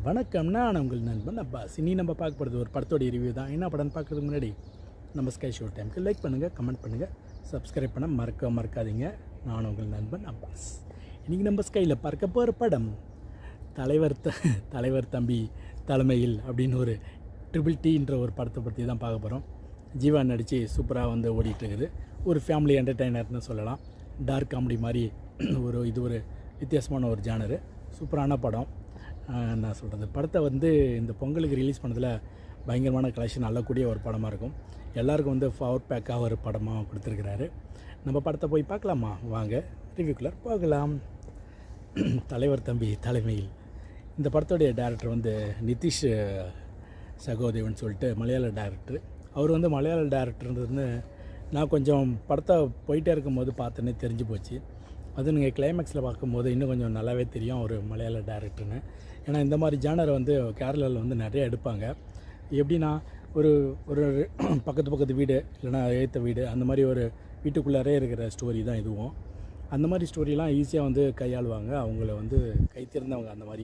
வணக்கம், நான் உங்கள் நண்பன் அப்பாஸ். இனி நம்ம பார்க்க போகிறது ஒரு படத்தோடைய ரிவ்யூ தான். என்ன படம்னு பார்க்குறதுக்கு முன்னாடி நம்ம ஸ்கை ஷோ டைமுக்கு லைக் பண்ணுங்கள், கமெண்ட் பண்ணுங்கள், சப்ஸ்கிரைப் பண்ண மறக்காதீங்க. நான் உங்கள் நண்பன் அப்பாஸ். இன்றைக்கி நம்ம ஸ்கையில் பார்க்க போகிற படம் தலைவர் தம்பி தலைமையில் அப்படின்னு ஒரு ட்ரிபிள் டீன்ற ஒரு படத்தை பற்றி தான் பார்க்க போகிறோம். ஜீவா நடித்து சூப்பராக வந்து ஓடிட்டுருக்குது. ஒரு ஃபேமிலி என்டர்டெய்னர்னு சொல்லலாம். டார்க் காமெடி மாதிரி இது ஒரு வித்தியாசமான ஒரு ஜானரு. சூப்பரான படம். நான் சொல்கிறது, படத்தை வந்து இந்த பொங்கலுக்கு ரிலீஸ் பண்ணதில் பயங்கரமான கலெக்ஷன் அள்ளக்கூடிய ஒரு படமாக இருக்கும். எல்லாருக்கும் வந்து பவர் பேக்காக ஒரு படமாக கொடுத்துருக்கிறாரு. நம்ம படத்தை போய் பார்க்கலாமா? வாங்க ரிவ்யூக்குள்ளே போகலாம். தலைவர் தம்பி தலைமையில் இந்த படத்தோடைய டேரக்டர் வந்து நிதிஷ் சகோதேவன் சொல்லிட்டு மலையாள டேரக்டர். அவர் வந்து மலையாள டேரக்டர்ன்றது நான் கொஞ்சம் படத்தை போயிட்டே இருக்கும்போது பார்த்தோன்னே தெரிஞ்சு போச்சு. அது நீங்கள் கிளைமேக்ஸில் பார்க்கும்போது இன்னும் கொஞ்சம் நல்லாவே தெரியும் அவர் மலையாள டேரக்டர்னு. ஏன்னா இந்த மாதிரி ஜானரை வந்து கேரளாவில் வந்து நிறைய எடுப்பாங்க. எப்படின்னா ஒரு ஒரு பக்கத்து வீடு இல்லைனா ஏற்ற வீடு, அந்த மாதிரி ஒரு வீட்டுக்குள்ளாரே இருக்கிற ஸ்டோரி தான் இதுவும். அந்த மாதிரி ஸ்டோரிலாம் ஈஸியாக வந்து கையாளுவாங்க. அவங்கள வந்து கைத்திருந்தவங்க அந்த மாதிரி.